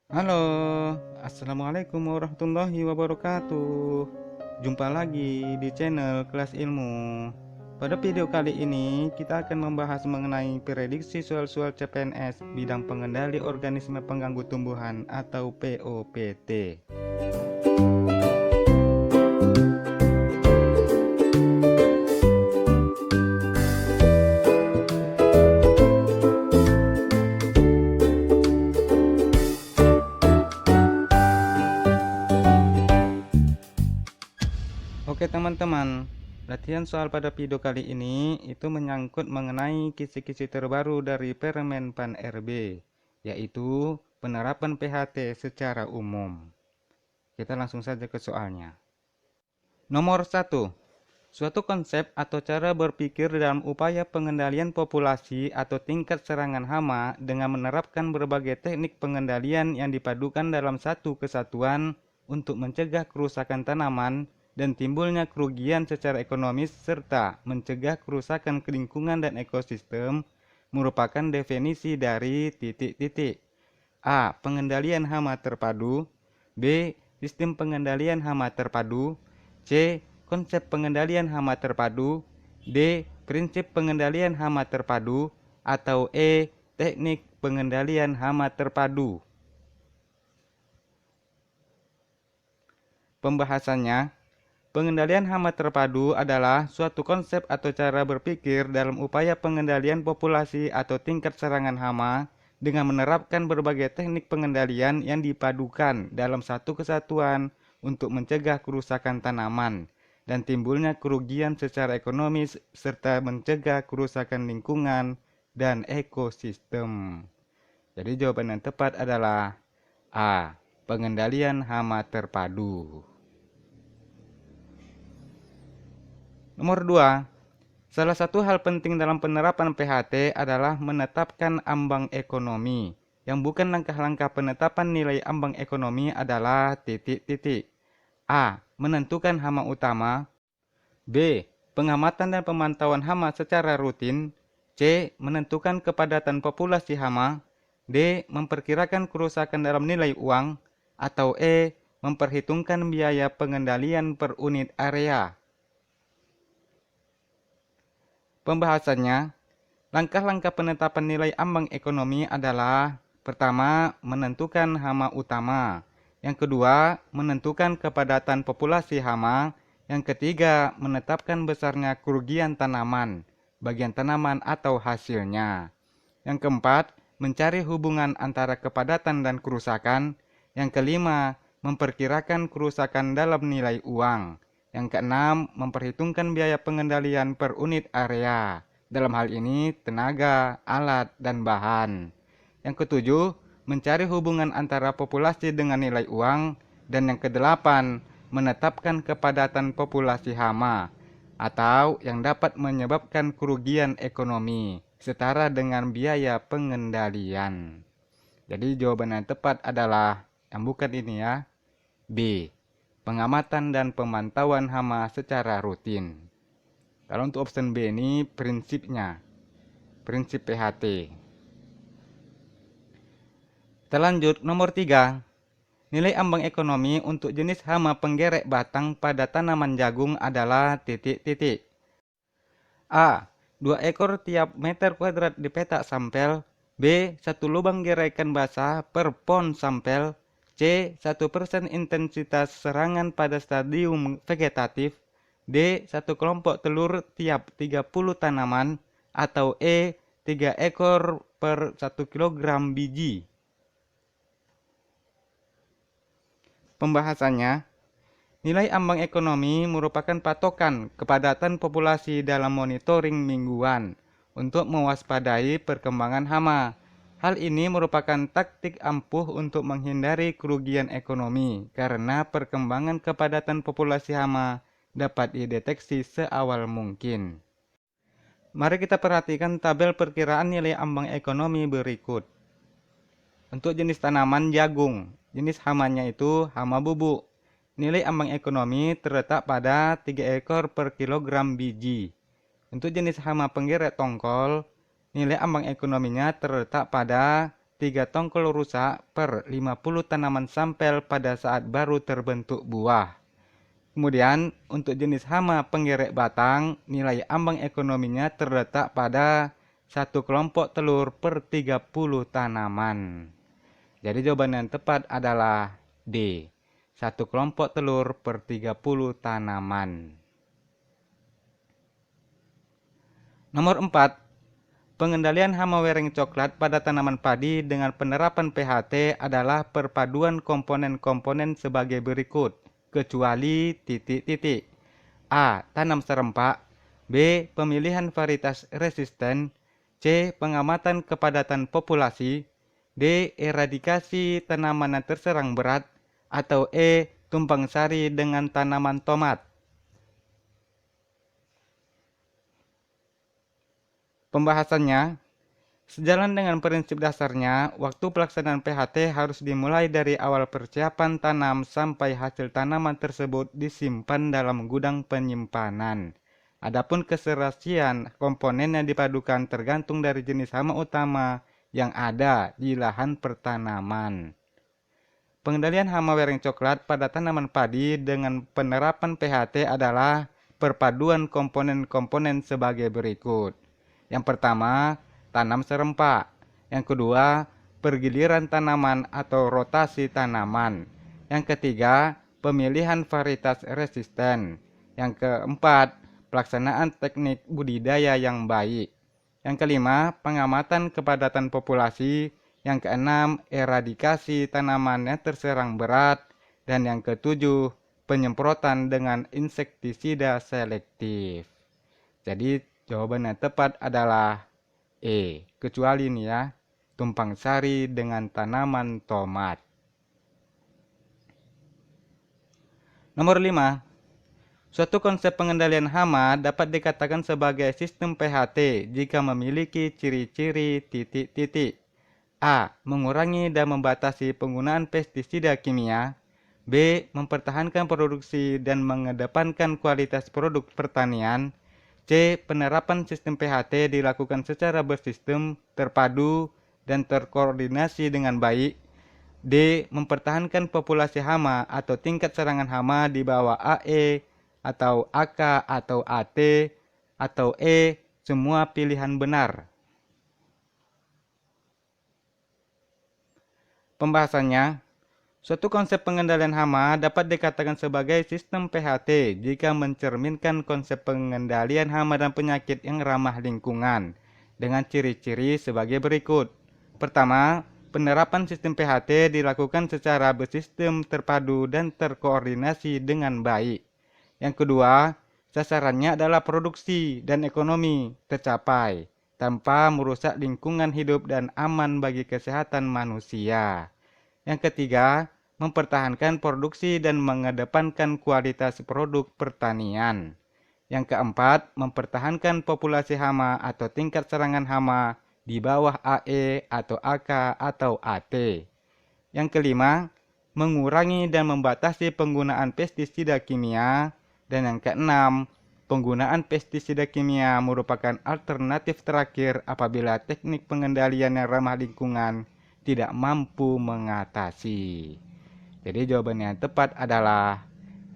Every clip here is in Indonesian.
Halo, assalamualaikum warahmatullahi wabarakatuh. Jumpa lagi di channel Kelas Ilmu. Pada video kali ini kita akan membahas mengenai prediksi soal-soal CPNS bidang pengendali organisme pengganggu tumbuhan atau POPT. Oke teman-teman, latihan soal pada video kali ini itu menyangkut mengenai kisi-kisi terbaru dari Permen PAN RB, yaitu penerapan PHT secara umum. Kita langsung saja ke soalnya. Nomor 1. Suatu konsep atau cara berpikir dalam upaya pengendalian populasi atau tingkat serangan hama dengan menerapkan berbagai teknik pengendalian yang dipadukan dalam satu kesatuan untuk mencegah kerusakan tanaman dan timbulnya kerugian secara ekonomis serta mencegah kerusakan lingkungan dan ekosistem merupakan definisi dari titik-titik. A. Pengendalian hama terpadu. B. Sistem pengendalian hama terpadu. C. Konsep pengendalian hama terpadu. D. Prinsip pengendalian hama terpadu. Atau E. Teknik pengendalian hama terpadu. Pembahasannya, pengendalian hama terpadu adalah suatu konsep atau cara berpikir dalam upaya pengendalian populasi atau tingkat serangan hama dengan menerapkan berbagai teknik pengendalian yang dipadukan dalam satu kesatuan untuk mencegah kerusakan tanaman dan timbulnya kerugian secara ekonomis serta mencegah kerusakan lingkungan dan ekosistem. Jadi jawaban yang tepat adalah A. Pengendalian hama terpadu. Nomor 2. Salah satu hal penting dalam penerapan PHT adalah menetapkan ambang ekonomi. Yang bukan langkah-langkah penetapan nilai ambang ekonomi adalah titik-titik. A. Menentukan hama utama. B. Pengamatan dan pemantauan hama secara rutin. C. Menentukan kepadatan populasi hama. D. Memperkirakan kerusakan dalam nilai uang. Atau E. Memperhitungkan biaya pengendalian per unit area. Pembahasannya, langkah-langkah penetapan nilai ambang ekonomi adalah: pertama, menentukan hama utama; yang kedua, menentukan kepadatan populasi hama; yang ketiga, menetapkan besarnya kerugian tanaman, bagian tanaman atau hasilnya; yang keempat, mencari hubungan antara kepadatan dan kerusakan; yang kelima, memperkirakan kerusakan dalam nilai uang; yang keenam, memperhitungkan biaya pengendalian per unit area. Dalam hal ini, tenaga, alat, dan bahan. Yang ketujuh, mencari hubungan antara populasi dengan nilai uang. Dan yang kedelapan, menetapkan kepadatan populasi hama, atau yang dapat menyebabkan kerugian ekonomi, setara dengan biaya pengendalian. Jadi jawaban yang tepat adalah yang bukan ini ya, B. Pengamatan dan pemantauan hama secara rutin. Kalau untuk option B ini prinsipnya, prinsip PHT. Kita lanjut, nomor 3. Nilai ambang ekonomi untuk jenis hama penggerek batang pada tanaman jagung adalah titik-titik. A. 2 ekor tiap meter kuadrat di petak sampel. B. 1 lubang gerekan basah per pon sampel. C. 1% intensitas serangan pada stadium vegetatif. D. 1 kelompok telur tiap 30 tanaman. Atau E. 3 ekor per 1 kilogram biji. Pembahasannya, nilai ambang ekonomi merupakan patokan kepadatan populasi dalam monitoring mingguan untuk mewaspadai perkembangan hama. Hal ini merupakan taktik ampuh untuk menghindari kerugian ekonomi karena perkembangan kepadatan populasi hama dapat dideteksi seawal mungkin. Mari kita perhatikan tabel perkiraan nilai ambang ekonomi berikut. Untuk jenis tanaman jagung, jenis hamanya itu hama bubuk. Nilai ambang ekonomi terletak pada 3 ekor per kilogram biji. Untuk jenis hama penggeret tongkol, nilai ambang ekonominya terletak pada 3 tongkol rusak per 50 tanaman sampel pada saat baru terbentuk buah. Kemudian, untuk jenis hama pengerek batang, nilai ambang ekonominya terletak pada 1 kelompok telur per 30 tanaman. Jadi jawaban yang tepat adalah D. 1 kelompok telur per 30 tanaman. Nomor 4. Pengendalian hama wereng coklat pada tanaman padi dengan penerapan PHT adalah perpaduan komponen-komponen sebagai berikut, kecuali titik-titik. A. Tanam serempak. B. Pemilihan varietas resisten. C. Pengamatan kepadatan populasi. D. Eradikasi tanaman yang terserang berat. Atau E. Tumpang sari dengan tanaman tomat. Pembahasannya, sejalan dengan prinsip dasarnya, waktu pelaksanaan PHT harus dimulai dari awal persiapan tanam sampai hasil tanaman tersebut disimpan dalam gudang penyimpanan. Adapun keserasian komponen yang dipadukan tergantung dari jenis hama utama yang ada di lahan pertanaman. Pengendalian hama wereng coklat pada tanaman padi dengan penerapan PHT adalah perpaduan komponen-komponen sebagai berikut. Yang pertama, tanam serempak. Yang kedua, pergiliran tanaman atau rotasi tanaman. Yang ketiga, pemilihan varietas resisten. Yang keempat, pelaksanaan teknik budidaya yang baik. Yang kelima, pengamatan kepadatan populasi. Yang keenam, eradikasi tanaman yang terserang berat. Dan yang ketujuh, penyemprotan dengan insektisida selektif. Jadi jawaban yang tepat adalah E, kecuali ini ya, tumpang sari dengan tanaman tomat. Nomor 5. Suatu konsep pengendalian hama dapat dikatakan sebagai sistem PHT jika memiliki ciri-ciri titik-titik. A. Mengurangi dan membatasi penggunaan pestisida kimia. B. Mempertahankan produksi dan mengedepankan kualitas produk pertanian. C. Penerapan sistem PHT dilakukan secara bersistem, terpadu, dan terkoordinasi dengan baik. D. Mempertahankan populasi hama atau tingkat serangan hama di bawah AE atau AK atau AT. Atau E. Semua pilihan benar. Pembahasannya, suatu konsep pengendalian hama dapat dikatakan sebagai sistem PHT jika mencerminkan konsep pengendalian hama dan penyakit yang ramah lingkungan dengan ciri-ciri sebagai berikut. Pertama, penerapan sistem PHT dilakukan secara bersistem, terpadu, dan terkoordinasi dengan baik. Yang kedua, sasarannya adalah produksi dan ekonomi tercapai tanpa merusak lingkungan hidup dan aman bagi kesehatan manusia. Yang ketiga, mempertahankan produksi dan mengedepankan kualitas produk pertanian. Yang keempat, mempertahankan populasi hama atau tingkat serangan hama di bawah AE atau AK atau AT. Yang kelima, mengurangi dan membatasi penggunaan pestisida kimia. Dan yang keenam, penggunaan pestisida kimia merupakan alternatif terakhir apabila teknik pengendalian yang ramah lingkungan tidak mampu mengatasi. Jadi jawaban yang tepat adalah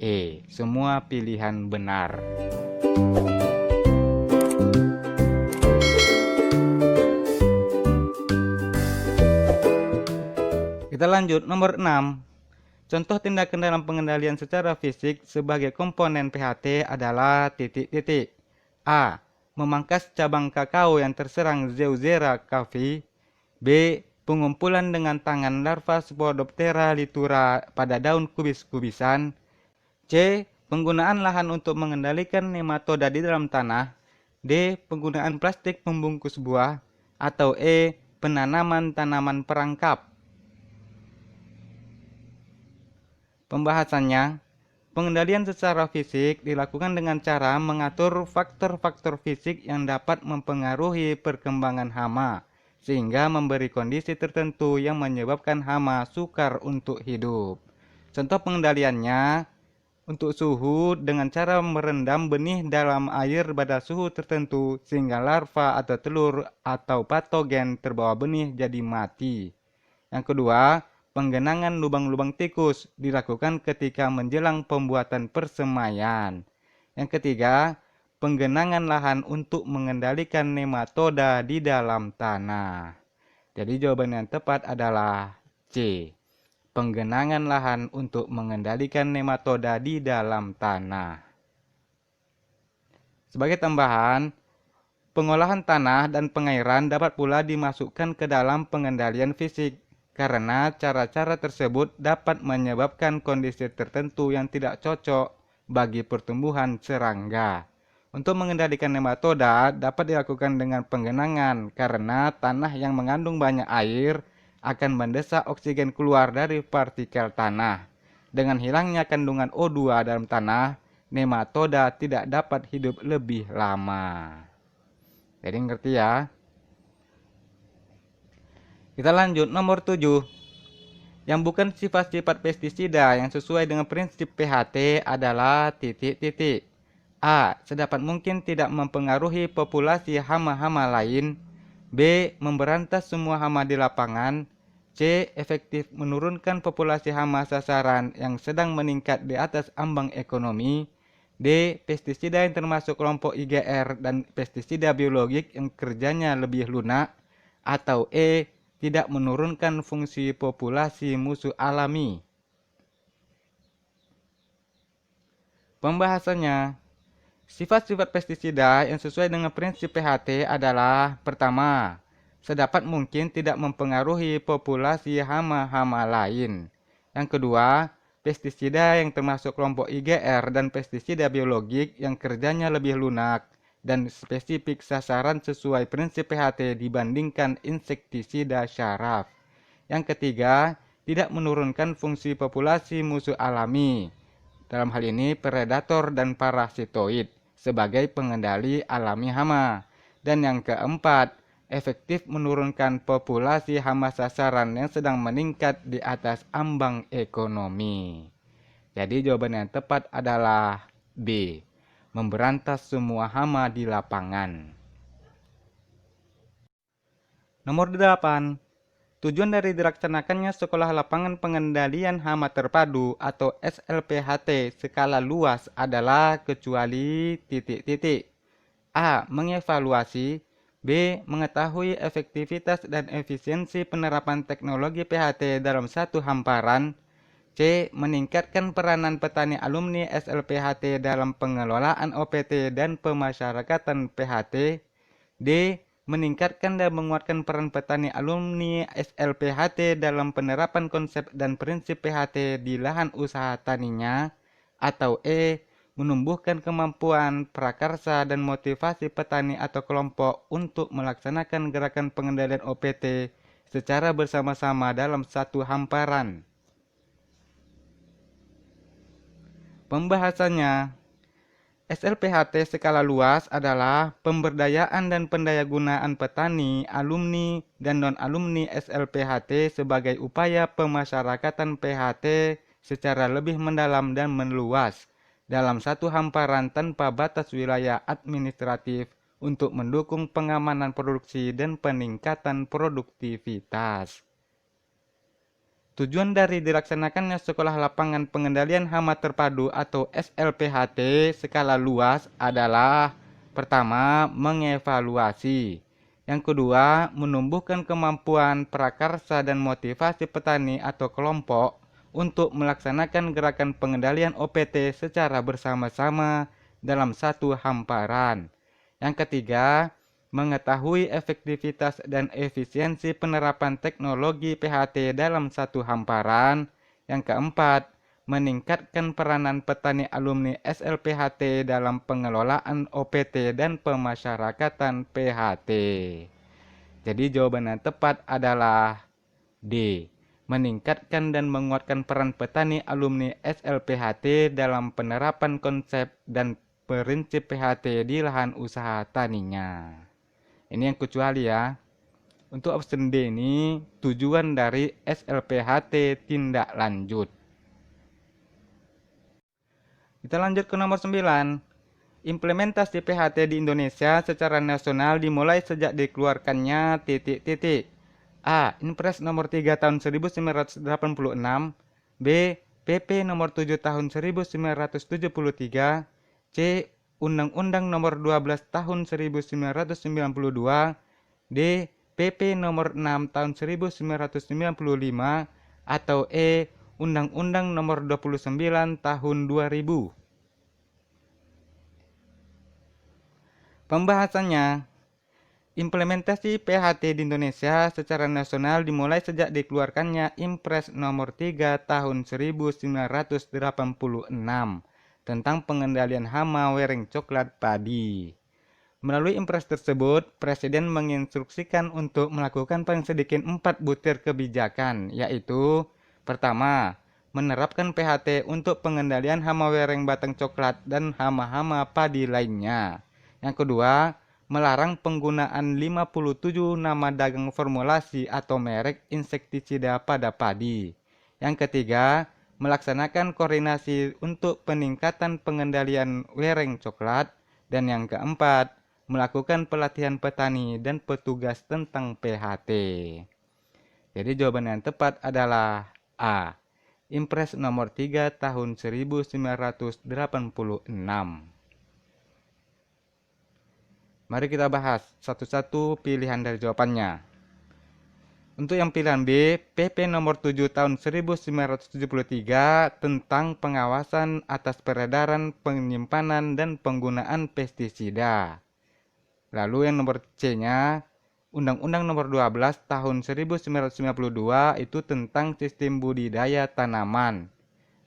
E, semua pilihan benar. Kita lanjut nomor 6. Contoh tindakan dalam pengendalian secara fisik sebagai komponen PHT adalah titik-titik. A. Memangkas cabang kakao yang terserang Zeuxera cavei. B. Pengumpulan dengan tangan larva Spodoptera litura pada daun kubis-kubisan. C. Penggunaan lahan untuk mengendalikan nematoda di dalam tanah. D. Penggunaan plastik pembungkus buah. Atau E. Penanaman tanaman perangkap. Pembahasannya, pengendalian secara fisik dilakukan dengan cara mengatur faktor-faktor fisik yang dapat mempengaruhi perkembangan hama, sehingga memberi kondisi tertentu yang menyebabkan hama sukar untuk hidup. Contoh pengendaliannya untuk suhu dengan cara merendam benih dalam air pada suhu tertentu sehingga larva atau telur atau patogen terbawa benih jadi mati. Yang kedua, penggenangan lubang-lubang tikus dilakukan ketika menjelang pembuatan persemaian. Yang ketiga, penggenangan lahan untuk mengendalikan nematoda di dalam tanah. Jadi jawaban yang tepat adalah C. Penggenangan lahan untuk mengendalikan nematoda di dalam tanah. Sebagai tambahan, pengolahan tanah dan pengairan dapat pula dimasukkan ke dalam pengendalian fisik, karena cara-cara tersebut dapat menyebabkan kondisi tertentu yang tidak cocok bagi pertumbuhan serangga. Untuk mengendalikan nematoda dapat dilakukan dengan penggenangan, karena tanah yang mengandung banyak air akan mendesak oksigen keluar dari partikel tanah. Dengan hilangnya kandungan O2 dalam tanah, nematoda tidak dapat hidup lebih lama. Jadi ngerti ya. Kita lanjut nomor 7. Yang bukan sifat-sifat pestisida yang sesuai dengan prinsip PHT adalah titik-titik. A. Sedapat mungkin tidak mempengaruhi populasi hama-hama lain. B. Memberantas semua hama di lapangan. C. Efektif menurunkan populasi hama sasaran yang sedang meningkat di atas ambang ekonomi. D. Pestisida yang termasuk kelompok IGR dan pestisida biologik yang kerjanya lebih lunak. Atau E. Tidak menurunkan fungsi populasi musuh alami. Pembahasannya, sifat-sifat pestisida yang sesuai dengan prinsip PHT adalah: pertama, sedapat mungkin tidak mempengaruhi populasi hama-hama lain. Yang kedua, pestisida yang termasuk kelompok IGR dan pestisida biologik yang kerjanya lebih lunak dan spesifik sasaran sesuai prinsip PHT dibandingkan insektisida syaraf. Yang ketiga, tidak menurunkan fungsi populasi musuh alami, dalam hal ini predator dan parasitoid, sebagai pengendali alami hama. Dan yang keempat, efektif menurunkan populasi hama sasaran yang sedang meningkat di atas ambang ekonomi. Jadi jawaban yang tepat adalah B. Memberantas semua hama di lapangan. Nomor 8. Tujuan dari dilaksanakannya Sekolah Lapangan Pengendalian Hama Terpadu atau SLPHT skala luas adalah kecuali titik-titik. A. Mengevaluasi. B. Mengetahui efektivitas dan efisiensi penerapan teknologi PHT dalam satu hamparan. C. Meningkatkan peranan petani alumni SLPHT dalam pengelolaan OPT dan pemasyarakatan PHT. D. Meningkatkan dan menguatkan peran petani alumni SLPHT dalam penerapan konsep dan prinsip PHT di lahan usaha taninya. Atau E. Menumbuhkan kemampuan, prakarsa, dan motivasi petani atau kelompok untuk melaksanakan gerakan pengendalian OPT secara bersama-sama dalam satu hamparan. Pembahasannya, SLPHT skala luas adalah pemberdayaan dan pendayagunaan petani, alumni, dan non-alumni SLPHT sebagai upaya pemasyarakatan PHT secara lebih mendalam dan meluas dalam satu hamparan tanpa batas wilayah administratif untuk mendukung pengamanan produksi dan peningkatan produktivitas. Tujuan dari dilaksanakannya Sekolah Lapangan Pengendalian Hama Terpadu atau SLPHT skala luas adalah: pertama, mengevaluasi. Yang kedua, menumbuhkan kemampuan, prakarsa, dan motivasi petani atau kelompok untuk melaksanakan gerakan pengendalian OPT secara bersama-sama dalam satu hamparan. Yang ketiga, mengetahui efektivitas dan efisiensi penerapan teknologi PHT dalam satu hamparan. Yang keempat, meningkatkan peranan petani alumni SLPHT dalam pengelolaan OPT dan pemasyarakatan PHT. Jadi jawaban yang tepat adalah D. Meningkatkan dan menguatkan peran petani alumni SLPHT dalam penerapan konsep dan prinsip PHT di lahan usaha taninya. Ini yang kecuali ya. Untuk option D ini tujuan dari SLPHT tindak lanjut. Kita lanjut ke nomor 9. Implementasi PHT di Indonesia secara nasional dimulai sejak dikeluarkannya titik-titik. A. Inpres nomor 3 tahun 1986. B. PP nomor 7 tahun 1973. C. Undang-Undang nomor 12 tahun 1992. D. PP nomor 6 tahun 1995. Atau E. Undang-Undang nomor 29 tahun 2000. Pembahasannya, implementasi PHT di Indonesia secara nasional dimulai sejak dikeluarkannya Impres nomor 3 tahun 1986 tentang pengendalian hama wereng coklat padi. Melalui Impres tersebut, Presiden menginstruksikan untuk melakukan paling sedikit 4 butir kebijakan, yaitu pertama, menerapkan PHT untuk pengendalian hama wereng batang coklat dan hama-hama padi lainnya. Yang kedua, melarang penggunaan 57 nama dagang formulasi atau merek insektisida pada padi. Yang ketiga, melaksanakan koordinasi untuk peningkatan pengendalian wereng coklat. Dan yang keempat, melakukan pelatihan petani dan petugas tentang PHT. Jadi jawaban yang tepat adalah A. Impres nomor 3 tahun 1986. Mari kita bahas satu-satu pilihan dari jawabannya. Untuk yang pilihan B, PP nomor 7 tahun 1973 tentang pengawasan atas peredaran, penyimpanan, dan penggunaan pestisida. Lalu yang nomor C-nya, Undang-Undang nomor 12 tahun 1992 itu tentang sistem budidaya tanaman.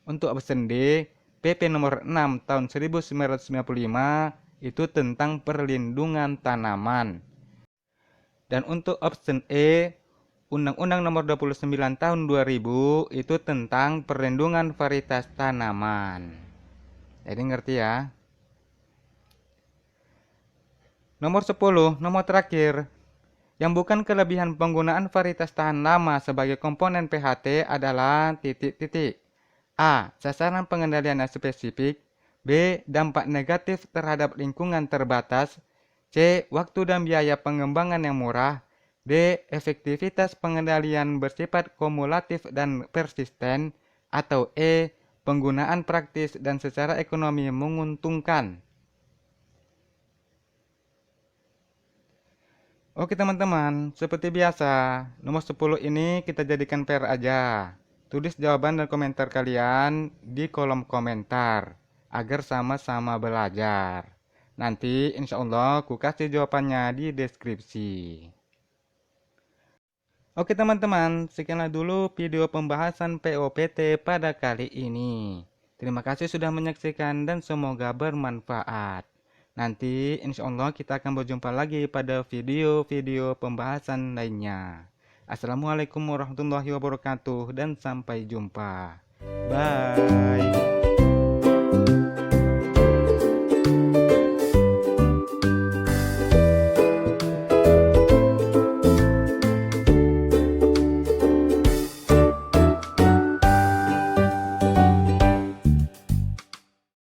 Untuk option D, PP nomor 6 tahun 1995 itu tentang perlindungan tanaman. Dan untuk option E, Undang-Undang nomor 29 tahun 2000 itu tentang perlindungan varietas tanaman. Jadi ngerti ya? Nomor 10, nomor terakhir. Yang bukan kelebihan penggunaan varietas tahan lama sebagai komponen PHT adalah titik-titik. A. Sasaran pengendalian yang spesifik. B. Dampak negatif terhadap lingkungan terbatas. C. Waktu dan biaya pengembangan yang murah. D. Efektivitas pengendalian bersifat kumulatif dan persisten. Atau E. Penggunaan praktis dan secara ekonomi menguntungkan. Oke teman-teman, seperti biasa, nomor 10 ini kita jadikan PR aja. Tulis jawaban dan komentar kalian di kolom komentar, agar sama-sama belajar. Nanti insya Allah aku kasih jawabannya di deskripsi. Oke teman-teman, sekianlah dulu video pembahasan POPT pada kali ini. Terima kasih sudah menyaksikan dan semoga bermanfaat. Nanti insya Allah kita akan berjumpa lagi pada video-video pembahasan lainnya. Assalamualaikum warahmatullahi wabarakatuh dan sampai jumpa. Bye.